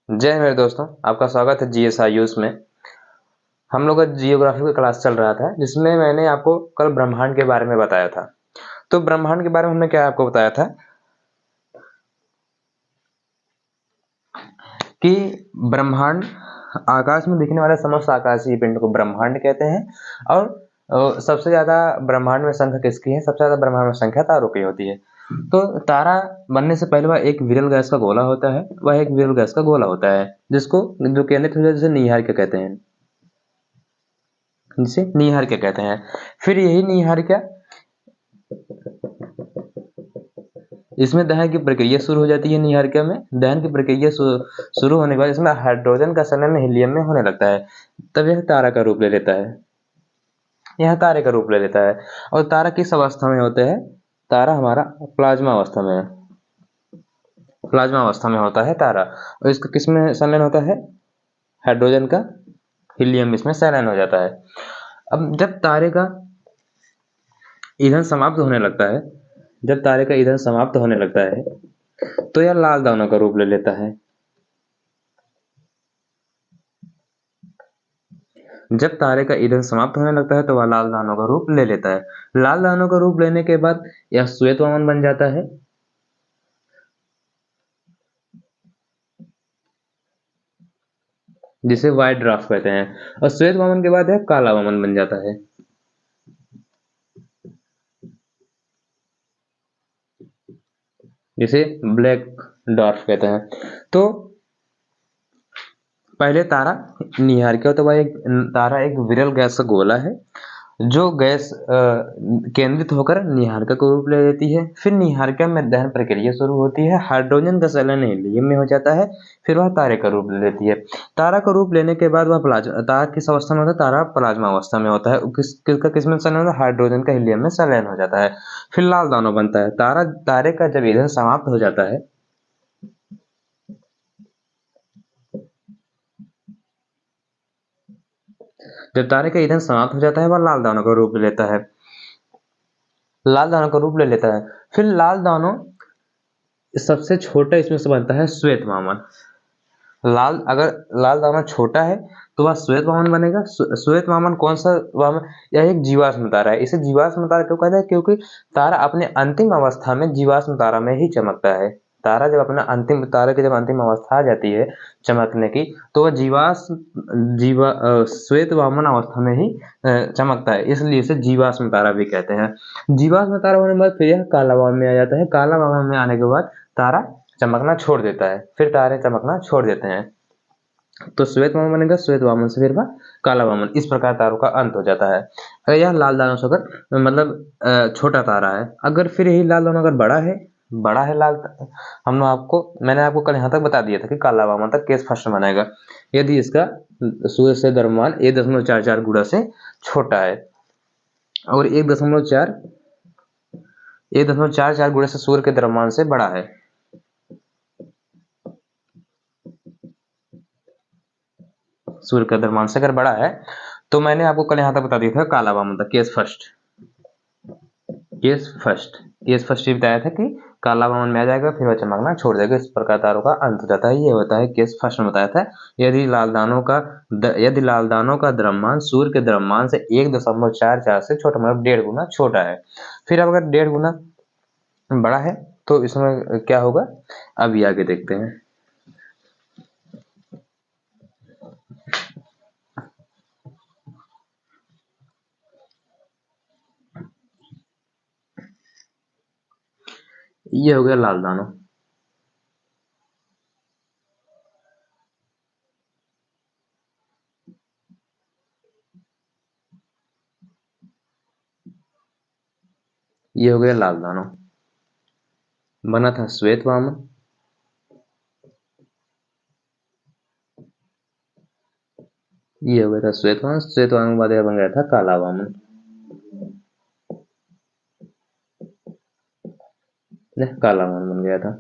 जय मेरे दोस्तों, आपका स्वागत है जीएसआईयूज़ में। हम लोग का जियोग्राफी का क्लास चल रहा था, जिसमें मैंने आपको कल ब्रह्मांड के बारे में बताया था। तो ब्रह्मांड के बारे में हमने क्या आपको बताया था कि ब्रह्मांड आकाश में दिखने वाले समस्त आकाशीय पिंड को ब्रह्मांड कहते हैं। और सबसे ज़्यादा ब्रह्मांड में संख्या किसकी है? सबसे ज़्यादा ब्रह्मांड में संख्या तारों की होती है। तो तारा बनने से पहले वह एक विरल गैस का गोला होता है। वह एक विरल गैस का गोला होता है जिसको जो केंद्रित हो जाए जिसे नीहारिका कहते हैं, जिसे नीहारिका कहते हैं। फिर यही नीहारिका इसमें दहन की प्रक्रिया शुरू हो जाती है। नीहारिका में दहन की प्रक्रिया शुरू होने के बाद इसमें हाइड्रोजन का संलयन हीलियम में होने लगता है, तब यह तारा का रूप ले लेता है। यह तारे का रूप ले लेता है। और तारा किस अवस्था में होते हैं? तारा हमारा प्लाज्मा अवस्था में है। प्लाज्मा अवस्था में होता है तारा। और इसका किस में संलयन होता है? हाइड्रोजन का हीलियम इसमें संलयन हो जाता है। अब जब तारे का ईंधन समाप्त होने लगता है, जब तारे का ईंधन समाप्त होने लगता है तो यह लाल दानों का रूप ले लेता है। जब तारे का ईंधन समाप्त होने लगता है तो वह लाल दानों का रूप ले लेता है। लाल दानों का रूप लेने के बाद यह श्वेत वामन बन जाता है। जिसे व्हाइट ड्वार्फ कहते हैं। और श्वेत वामन के बाद यह काला वामन बन जाता है। जिसे ब्लैक ड्वार्फ कहते हैं। तो पहले तारा नीहारिका, तो वह तारा एक विरल गैस का गोला है जो गैस केंद्रित होकर नीहारिका को रूप ले लेती है। फिर नीहारिका में दहन प्रक्रिया शुरू होती है, हाइड्रोजन का संलयन हीलियम में हो जाता है। फिर वह तारे का रूप ले लेती है। तारा का रूप लेने के बाद वह प्लाज्मा, तारा किस अवस्था में होता है? तारा प्लाज्मा अवस्था में होता है। किसका किसमें संलयन होता है? हाइड्रोजन का हीलियम में संलयन हो जाता है। फिर लाल दानव बनता है। तारे का जब ईंधन समाप्त हो जाता है, जब तारे का ईंधन समाप्त हो जाता है वह लाल दानों का रूप ले लेता है। लाल दानों का रूप ले लेता है। फिर लाल दानों सबसे छोटा इसमें से बनता है श्वेत वामन। अगर लाल दाना छोटा है तो वह श्वेत वामन बनेगा। श्वेत वामन कौन सा वामन? यह एक जीवाश्म तारा है। इसे जीवाश्म तारा क्यों कहते हैं? क्योंकि तारा अपने अंतिम अवस्था में जीवाश्म तारा में ही चमकता है। तारा जब अपना अंतिम तारे की जब अंतिम अवस्था आ जाती है चमकने की, तो वह श्वेत वामन अवस्था में ही चमकता है। इसलिए इसे जीवाश्म तारा भी कहते हैं। जीवाश्म तारा होने के बाद फिर यह काला वामन में आ जाता है। काला वामन में आने के बाद तारा चमकना छोड़ देता है। फिर तारे चमकना छोड़ देते हैं। तो श्वेत वामन बनेगा, श्वेत वामन से फिर वह काला वामन। इस प्रकार तारों का अंत हो जाता है। अगर यह लाल दानों से अगर मतलब छोटा तारा है, अगर फिर यही लाल दानों अगर बड़ा है मैंने आपको कल यहाँ तक बता दिया था कि काला वामन तक केस फर्स्ट बनेगा यदि इसका सूर्य से द्रव्यमान 1.44 गुणा से छोटा है। और 1.44 गुणा से सूर्य के द्रव्यमान से बड़ा है। सूर्य का द्रव्यमान से अगर बड़ा है तो मैंने आपको कल यहाँ तक बता दिया था काला वामन था केस फर्स्ट ये बताया था कि काला वामन में आ जाएगा, फिर वह चमकना छोड़ देगा। इस प्रकार तारों का अंत हो जाता है। ये होता है केस फर्स्ट में बताया था। यदि लाल दानों का द्रव्यमान सूर्य के द्रव्यमान से 1.44 से छोटा, मतलब 1.5 गुना छोटा है। फिर अब अगर 1.5 गुना बड़ा है तो इसमें क्या होगा, अभी आगे देखते हैं। ये हो गया लाल दानव। ये हो गया लाल दानव। बना था श्वेत वामन। ये हो गया था श्वेत वामन के बाद यह बन गया था काला वामन। काला वामन बन गया था।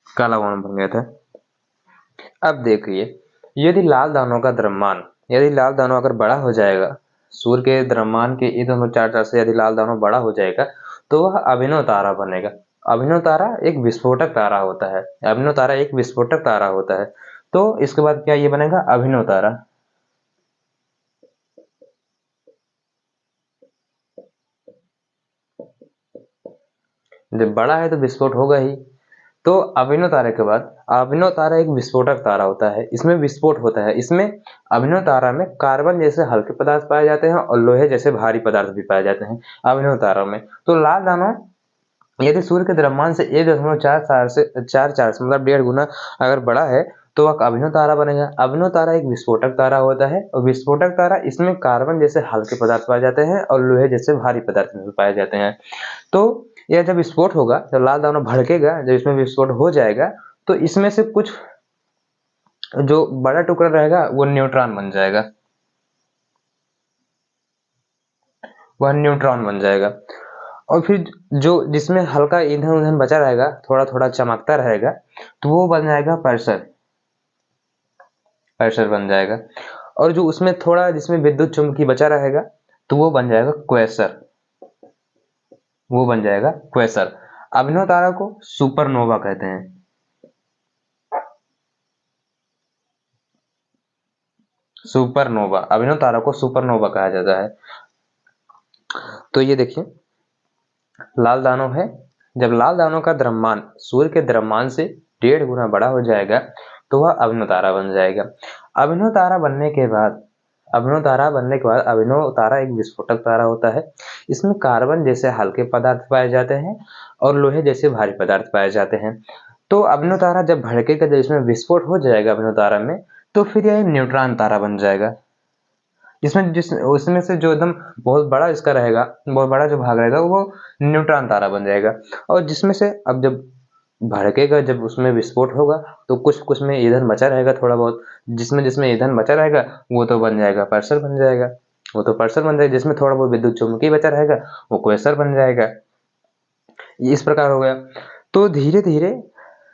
काला वामन बन गया था। अब देखिए, यदि लाल दानों का द्रव्यमान यदि लाल दानव अगर बड़ा हो जाएगा, सूर्य के द्रव्यमान के 1.44 से यदि लाल दानव बड़ा हो जाएगा तो वह अभिनव तारा बनेगा। अभिनव तारा एक विस्फोटक तारा होता है। अभिनव तारा एक विस्फोटक तारा होता है। तो इसके बाद क्या ये बनेगा अभिनव तारा। जब बड़ा है तो विस्फोट होगा ही। तो अभिनव तारे के बाद अभिनव तारा एक विस्फोटक तारा होता है। इसमें विस्फोट होता है। इसमें अभिनव तारा में कार्बन जैसे हल्के पदार्थ पाए जाते हैं और लोहे जैसे भारी पदार्थ भी पाए जाते हैं अभिनव तारा में। तो लाल दानव यदि सूर्य के द्रव्यमान से 1.44 से 44 मतलब 1.5 गुना अगर बड़ा है तो वह अभिनव तारा बनेगा। अभिनव तारा एक विस्फोटक तारा होता है और विस्फोटक तारा इसमें कार्बन जैसे हल्के पदार्थ पाए जाते हैं और लोहे जैसे भारी पदार्थ भी पाए जाते हैं। तो यह जब विस्फोट होगा, जब लाल दानव भड़केगा, जब इसमें विस्फोट हो जाएगा तो इसमें से कुछ जो बड़ा टुकड़ा रहेगा वो न्यूट्रॉन बन जाएगा। वह न्यूट्रॉन बन जाएगा। और फिर जो जिसमें हल्का ईंधन उधन बचा रहेगा, थोड़ा थोड़ा चमकता रहेगा, तो वो बन जाएगा पर्सर। पर्सर बन जाएगा। और जो उसमें थोड़ा जिसमें विद्युत चुम्बकीय बचा रहेगा तो वो बन जाएगा क्वेसर। वो बन जाएगा क्वेसर। अभिनव तारा को सुपरनोवा कहते हैं। सुपरनोवा, अभिनव तारा को सुपरनोवा कहा जाता है। तो ये देखिए लाल दानव है। जब लाल दानव का द्रव्यमान सूर्य के द्रव्यमान से 1.5 गुना बड़ा हो जाएगा तो वह अभिनव तारा बन जाएगा। अभिनव तारा बनने के बाद अभिनव तारा एक विस्फोटक तारा होता है। इसमें कार्बन जैसे हल्के पदार्थ पाए जाते हैं और लोहे जैसे भारी पदार्थ पाए जाते हैं। तो अभिनव तारा जब भड़केगा, जब इसमें विस्फोट हो जाएगा अभिनव तारा में, तो फिर यह न्यूट्रॉन तारा बन जाएगा। उसमें से जो एकदम बहुत बड़ा इसका रहेगा, बहुत बड़ा जो भाग रहेगा वो न्यूट्रॉन तारा बन जाएगा। और जिसमें से अब जब भड़केगा, जब उसमें विस्फोट होगा तो कुछ कुछ में ईंधन बचा रहेगा थोड़ा बहुत, जिसमें जिसमें ईंधन बचा रहेगा वो तो बन जाएगा पर्सर बन जाएगा। वो तो पर्सर बन जाएगा। जिसमें थोड़ा बहुत विद्युत चुम्बकीय बचा रहेगा वो क्वेसर बन जाएगा। ये इस प्रकार हो गया। तो धीरे धीरे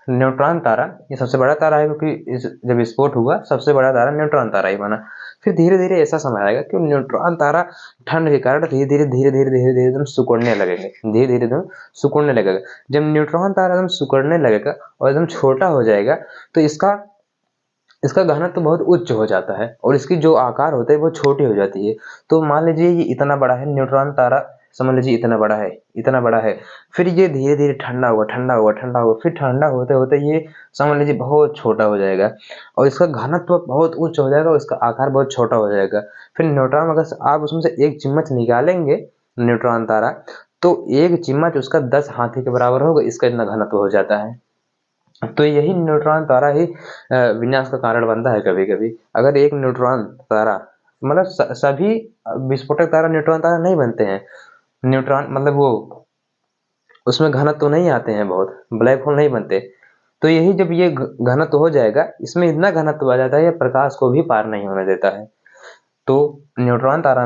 न्यूट्रॉन तारा ये सबसे बड़ा तारा है, क्योंकि जब विस्फोट हुआ सबसे बड़ा तारा न्यूट्रॉन तारा ही बना। फिर धीरे धीरे ऐसा समय आएगा कि न्यूट्रॉन तारा ठंड के कारण धीरे धीरे धीरे धीरे धीरे धीरे एकदम सिकुड़ने लगेंगे। धीरे धीरे एकदम सिकुड़ने लगेगा। जब न्यूट्रॉन तारा एकदम सिकुड़ने लगेगा और एकदम छोटा हो जाएगा तो इसका घनत्व तो बहुत उच्च हो जाता है और इसकी जो आकार होता है वो छोटी हो जाती है। तो मान लीजिए ये इतना बड़ा है न्यूट्रॉन तारा, समझ लीजिए इतना बड़ा है, इतना बड़ा है। फिर ये धीरे धीरे ठंडा हुआ ठंडा हुआ ठंडा हुआ, फिर ठंडा होते होते ये समझ लीजिए बहुत छोटा हो जाएगा और इसका घनत्व बहुत उच्च हो जाएगा और इसका आकार बहुत छोटा हो जाएगा। फिर न्यूट्रॉन अगर आप उसमें से एक चम्मच निकालेंगे न्यूट्रॉन तारा, तो एक चम्मच उसका 10 हाथी के बराबर होगा। इसका इतना घनत्व हो जाता है। तो यही न्यूट्रॉन तारा ही विनाश का कारण बनता है कभी कभी। अगर एक न्यूट्रॉन तारा मतलब सभी विस्फोटक तारा न्यूट्रॉन तारा नहीं बनते हैं। न्यूट्रॉन मतलब वो उसमें घनत्व तो नहीं आते हैं, बहुत ब्लैक होल नहीं बनते। तो यही जब ये घनत्व हो जाएगा, इसमें इतना घनत्व आ जाता है ये प्रकाश को भी पार नहीं होने देता है। तो न्यूट्रॉन तारा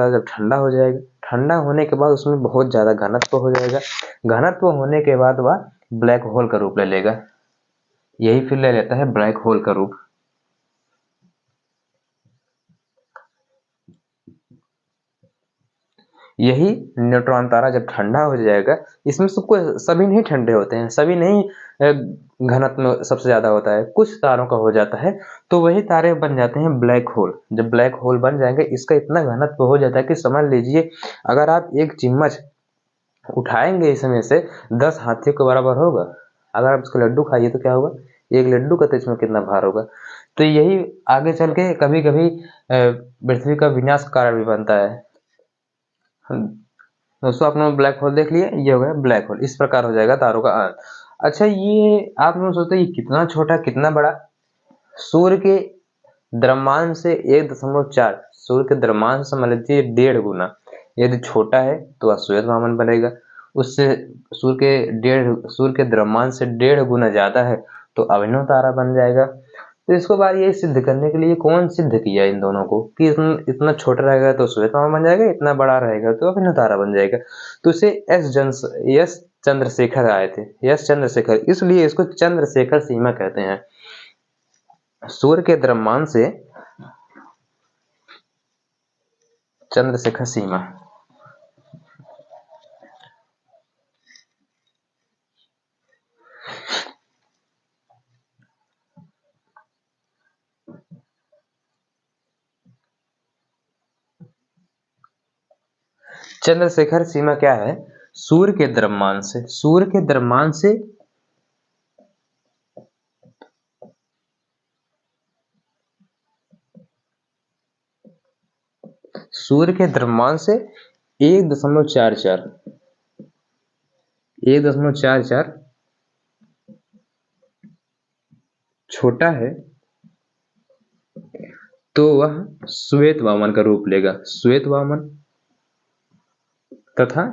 जब ठंडा हो जाएगा, ठंडा होने के बाद उसमें बहुत ज्यादा घनत्व हो जाएगा। घनत्व होने के बाद वह ब्लैक होल का रूप ले लेगा। यही फिर ले लेता है ब्लैक होल का रूप। यही न्यूट्रॉन तारा जब ठंडा हो जाएगा, इसमें सबको सभी नहीं ठंडे होते हैं, सभी नहीं घनत्व में सबसे ज्यादा होता है, कुछ तारों का हो जाता है। तो वही तारे बन जाते हैं ब्लैक होल। जब ब्लैक होल बन जाएंगे, इसका इतना घनत्व हो जाता है कि समझ लीजिए अगर आप एक चम्मच उठाएंगे इसमें से 10 हाथियों के बराबर होगा। अगर आप इसको लड्डू खाइए तो क्या होगा, एक लड्डू का तो इसमें कितना भार होगा। तो यही आगे चल के कभी कभी पृथ्वी का विनाश का कारण भी बनता है। दोस्तों आपने ब्लैक होल देख लिया, ये हो गया ब्लैक होल। इस प्रकार हो जाएगा तारों का अंत। अच्छा, ये आप लोग सोचते हैं ये कितना छोटा कितना बड़ा। सूर्य के द्रव्यमान से 1.4, सूर्य के द्रव्यमान से समझ लीजिए 1.5 गुना यदि छोटा है तो वह श्वेत वामन बनेगा। उससे सूर्य के द्रव्यमान से 1.5 गुना ज्यादा है तो अभिनव तारा बन जाएगा। तो इसको बार ये सिद्ध करने के लिए कौन सिद्ध किया इन दोनों को कि इतना छोटा रहेगा तो श्वेत वामन बन जाएगा, इतना बड़ा रहेगा तो अभिनव तारा बन जाएगा। तो इसे एस चंद्रशेखर आए थे, एस चंद्रशेखर, इसलिए इसको चंद्रशेखर सीमा कहते हैं। सूर्य के द्रव्यमान से चंद्रशेखर सीमा। चंद्रशेखर सीमा क्या है? सूर्य के द्रव्यमान से, सूर्य के द्रव्यमान से सूर्य के द्रव्यमान से 1.44 1.44 छोटा है तो वह श्वेत वामन का रूप लेगा। श्वेत वामन तथा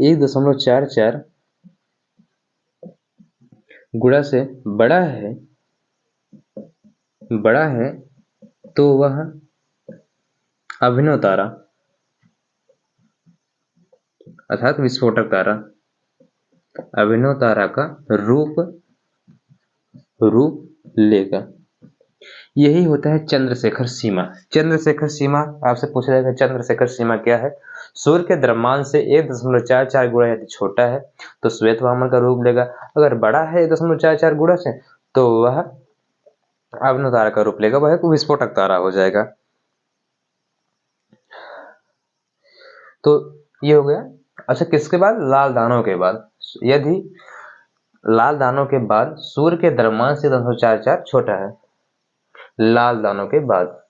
1.44 गुणा से बड़ा है तो वह अभिनव तारा अर्थात विस्फोटक तारा, अभिनव तारा का रूप लेगा। यही होता है चंद्रशेखर सीमा। चंद्रशेखर सीमा आपसे पूछा जाएगा, चंद्रशेखर सीमा क्या है? सूर्य के द्रव्यमान से 1.44 गुणा यदि छोटा है तो श्वेत वामन का रूप लेगा, अगर बड़ा है 1.44 गुणा से तो वह अभिनव तारा का रूप लेगा, वह एक विस्फोटक तारा हो जाएगा। तो ये हो गया। अच्छा, किसके बाद? लाल दानों के बाद। यदि लाल दानों के बाद सूर्य के द्रव्यमान से 1.44 छोटा है, लाल दानों के बाद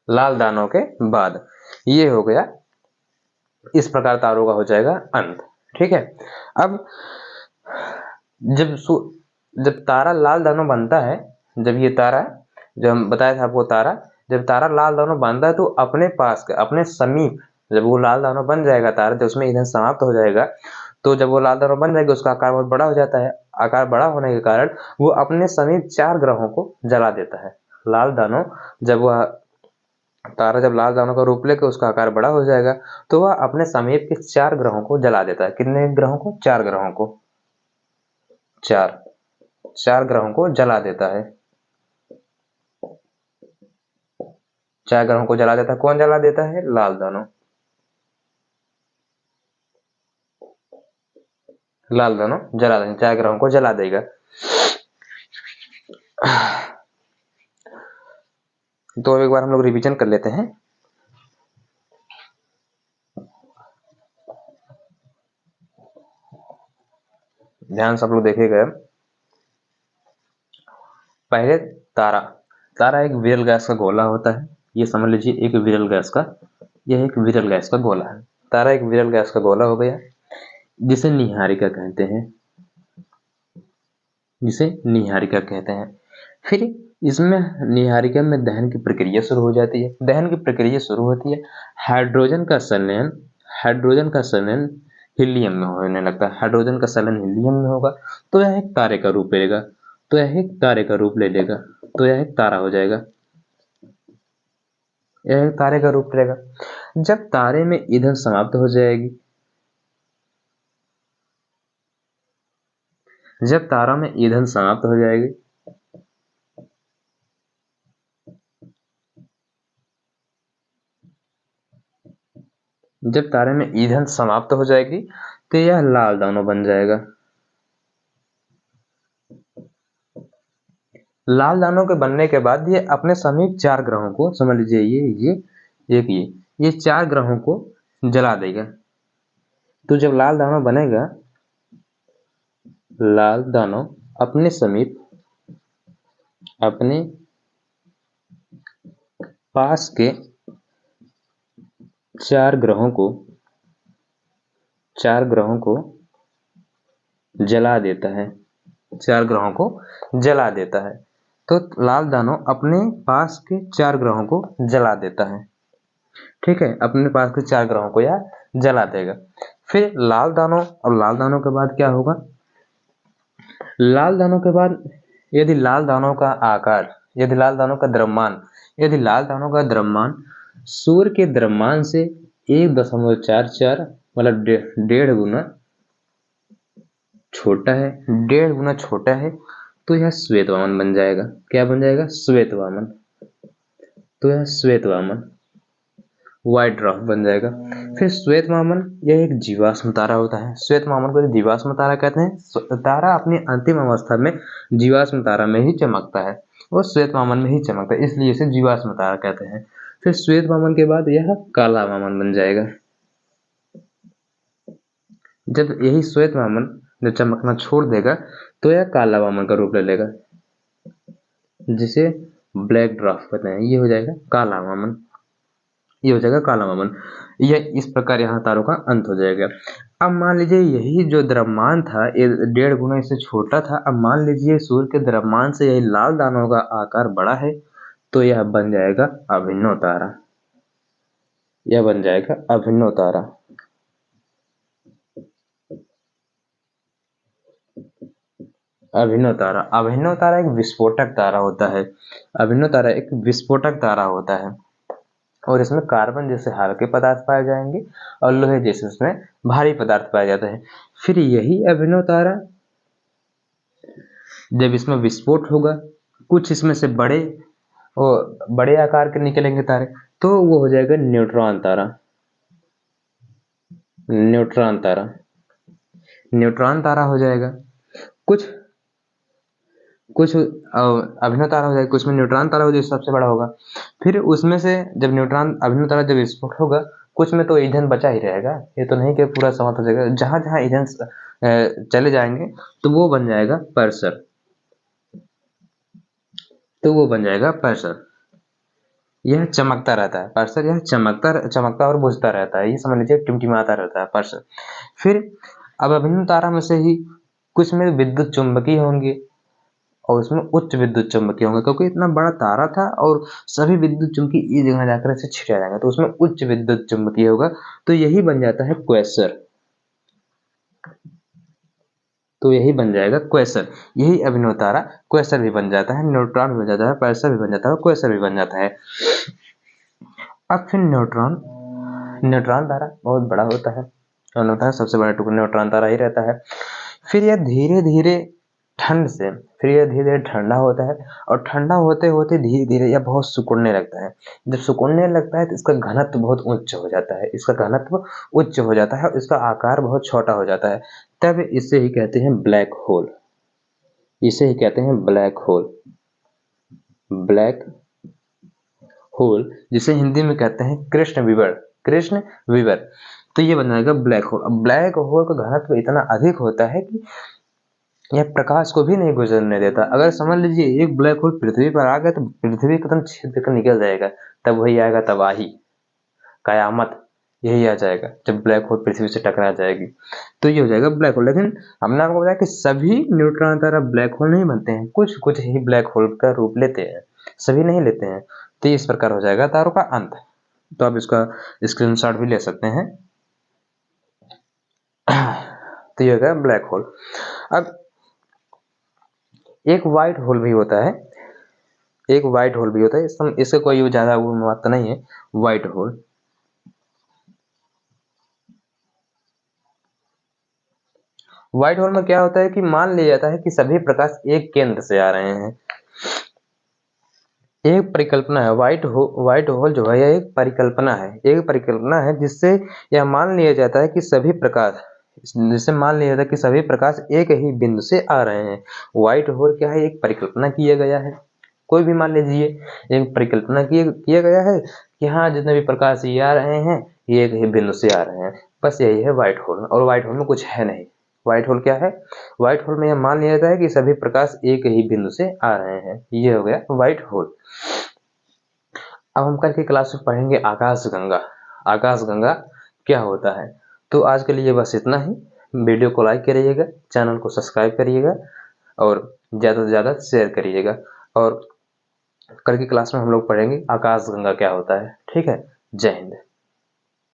लाल दानों के बाद ये हो गया। इस प्रकार तारों का हो जाएगा अंत। ठीक है। अब जब तारा लाल दानों बनता है, जब ये तारा, जो हम बताया था आपको, तारा जब तारा लाल दानों बनता है तो अपने पास अपने समीप जब वो लाल दानों बन जाएगा तारा, जब उसमें ईंधन समाप्त हो जाएगा, तो जब वो लाल दानों बन जाएगा उसका आकार बहुत बड़ा हो जाता है। आकार बड़ा होने के कारण वो अपने समीप 4 ग्रहों को जला देता है। लाल दानों जब वह तारा जब लाल दानों का रूप लेकर उसका आकार बड़ा हो जाएगा तो वह अपने समीप के 4 ग्रहों को जला देता है। कितने ग्रहों को? 4 ग्रहों को। 4 ग्रहों को जला देता है। 4 ग्रहों को जला देता है। कौन जला देता है? लाल दानों। लाल दानों जला देंगे, 4 ग्रहों को जला देगा। तो एक बार हम लोग रिवीजन कर लेते हैं। ध्यान से आप लोग देखिएगा। पहले तारा एक विरल गैस का गोला होता है। ये समझ लीजिए एक विरल गैस का, यह एक विरल गैस का गोला है। तारा एक विरल गैस का गोला हो गया जिसे नीहारिका कहते हैं, फिर इसमें नीहारिका में दहन की प्रक्रिया शुरू हो जाती है। दहन की प्रक्रिया शुरू होती है, हाइड्रोजन का संलयन हीलियम में होने लगता है। हाइड्रोजन का संलयन हीलियम में होगा तो यह एक तारे का रूप लेगा, तो यह एक तारे का रूप ले लेगा, तो यह एक तारा हो जाएगा। यह एक तारे का रूप लेगा। जब तारे में ईंधन समाप्त हो जाएगी, जब तारा में ईंधन समाप्त हो जाएगी जब तारे में ईंधन समाप्त हो जाएगी तो यह लाल दानव बन जाएगा। लाल दानों के बनने के बाद ये अपने समीप 4 ग्रहों को, समझ लीजिए ये 4 ग्रहों को जला देगा। तो जब लाल दानव बनेगा, लाल दानव अपने समीप अपने पास के 4 ग्रहों को जला देता है। 4 ग्रहों को जला देता है। तो लाल दानव अपने पास के 4 ग्रहों को जला देता है। ठीक है, अपने पास के 4 ग्रहों को यह जला देगा। फिर लाल दानव के बाद क्या होगा? लाल दानव के बाद यदि लाल दानव का आकार यदि लाल दानों का द्रव्यमान सूर्य के द्रव्यमान से 1.44 मतलब 1.5 गुना छोटा है तो यह श्वेत वामन बन जाएगा। क्या बन जाएगा? श्वेत वामन। तो यह श्वेत वामन व्हाइट ड्वार्फ बन जाएगा। फिर श्वेत वामन यह एक जीवाश्म तारा होता है। श्वेत वामन को जीवाश्म तारा कहते हैं। तारा अपनी अंतिम अवस्था में जीवाश्म तारा में ही चमकता है, वो श्वेत वामन में ही चमकता है, इसलिए इसे जीवाश्म तारा कहते हैं। फिर श्वेत वामन के बाद यह काला वामन बन जाएगा। जब यही श्वेत वामन जब चमकना छोड़ देगा तो यह काला वामन का रूप ले लेगा, जिसे ब्लैक ड्वार्फ कहते हैं। ये हो जाएगा काला वामन। यह इस प्रकार यहाँ तारों का अंत हो जाएगा। अब मान लीजिए यही जो द्रव्यमान था 1.5 गुना इससे छोटा था। अब मान लीजिए सूर्य के द्रव्यमान से यही लाल दानों का आकार बड़ा है तो यह बन जाएगा अभिन्नव तारा। यह बन जाएगा अभिन्नव तारा। अभिन्नव तारा एक विस्फोटक तारा होता है। अभिन्नव तारा एक विस्फोटक तारा होता है और इसमें कार्बन जैसे हल्के पदार्थ पाए जाएंगे और लोहे जैसे उसमें भारी पदार्थ पाए जाते हैं। फिर यही अभिन्नव तारा जब इसमें विस्फोट होगा, कुछ इसमें से बड़े आकार के निकलेंगे तारे, तो वो हो जाएगा न्यूट्रॉन तारा। न्यूट्रॉन तारा हो जाएगा। कुछ अभिन्नव तारा हो जाएगा, कुछ में न्यूट्रॉन तारा हो जाएगा, सबसे बड़ा होगा। फिर उसमें से जब अभिन्नव तारा जब विस्फोट होगा, कुछ में तो ईंधन बचा ही रहेगा। ये तो नहीं कि पूरा समाप्त हो जाएगा। जहां जहां ईंधन चले जाएंगे तो वो बन जाएगा पर्सर। यह चमकता रहता है पर्सर। यह चमकता और बुझता रहता है। ये समझ लीजिए टिमटिमाता रहता है पर्सर। फिर अब अभिन्नव तारा में से ही कुछ में विद्युत चुंबकीय होंगे और उसमें उच्च विद्युत चुंबकीय होंगे, क्योंकि इतना बड़ा तारा था और सभी विद्युत चुंबकीय एक जगह जाकर ऐसे छिटा जाएंगे तो उसमें उच्च विद्युत चुंबकीय होगा, तो यही बन जाता है क्वेसर। यही अभिन्नव तारा क्वेसर भी बन जाता है, न्यूट्रॉन भी बन जाता है, पर्सर भी बन जाता है, क्वेसर भी बन जाता है। अब फिर न्यूट्रॉन तारा बहुत बड़ा होता है और सबसे बड़ा टुकड़ा न्यूट्रॉन तारा ही रहता है। फिर यह धीरे धीरे ठंडा होता है और ठंडा होते होते धीरे धीरे यह बहुत सिकुड़ने लगता है। जब सिकुड़ने लगता है तो इसका घनत्व बहुत उच्च हो जाता है और इसका आकार बहुत छोटा हो जाता है। तब इसे ही कहते हैं ब्लैक होल, जिसे हिंदी में कहते हैं कृष्ण विवर। तो ये बन जाएगा ब्लैक होल। अब ब्लैक होल का घनत्व इतना अधिक होता है कि यह प्रकाश को भी नहीं गुजरने देता। अगर समझ लीजिए एक ब्लैक होल पृथ्वी पर आ गया तो पृथ्वी एकदम छेद कर निकल जाएगा, तब वही आएगा तबाही, कयामत, यही आ जाएगा जब ब्लैक होल पृथ्वी से टकरा जाएगी। तो ये हो जाएगा ब्लैक होल। लेकिन हमने आपको बताया कि सभी न्यूट्रॉन तारा ब्लैक होल नहीं बनते हैं, कुछ कुछ ही ब्लैक होल का रूप लेते हैं, सभी नहीं लेते हैं। तो इस प्रकार हो जाएगा तारों का अंत। तो आप इसका स्क्रीनशॉट भी ले सकते हैं। तो ये हो गया ब्लैक होल। अब एक व्हाइट होल भी होता है, इससे कोई ज्यादा वो बात नहीं है। व्हाइट होल में क्या होता है कि मान लिया जाता है कि सभी प्रकाश एक केंद्र से आ रहे हैं। एक परिकल्पना है, व्हाइट होल जो है यह एक परिकल्पना है जिससे यह मान लिया जाता है कि सभी प्रकाश एक ही बिंदु से आ रहे हैं। व्हाइट होल क्या है? एक परिकल्पना किया गया है। कोई भी मान लीजिए एक परिकल्पना किया गया है कि हाँ जितने भी प्रकाश ये आ रहे हैं ये एक ही बिंदु से आ रहे हैं, बस यही है व्हाइट होल। और व्हाइट होल में कुछ है नहीं। व्हाइट होल क्या है? व्हाइट होल में यह मान लिया जाता है कि सभी प्रकाश एक ही बिंदु से आ रहे हैं। ये हो गया व्हाइट होल। अब हम कल की क्लास में पढ़ेंगे आकाशगंगा क्या होता है। तो आज के लिए बस इतना ही। वीडियो को लाइक करिएगा, चैनल को सब्सक्राइब करिएगा और ज़्यादा से ज़्यादा शेयर करिएगा। और कल की क्लास में हम लोग पढ़ेंगे आकाशगंगा क्या होता है। ठीक है, जय हिंद।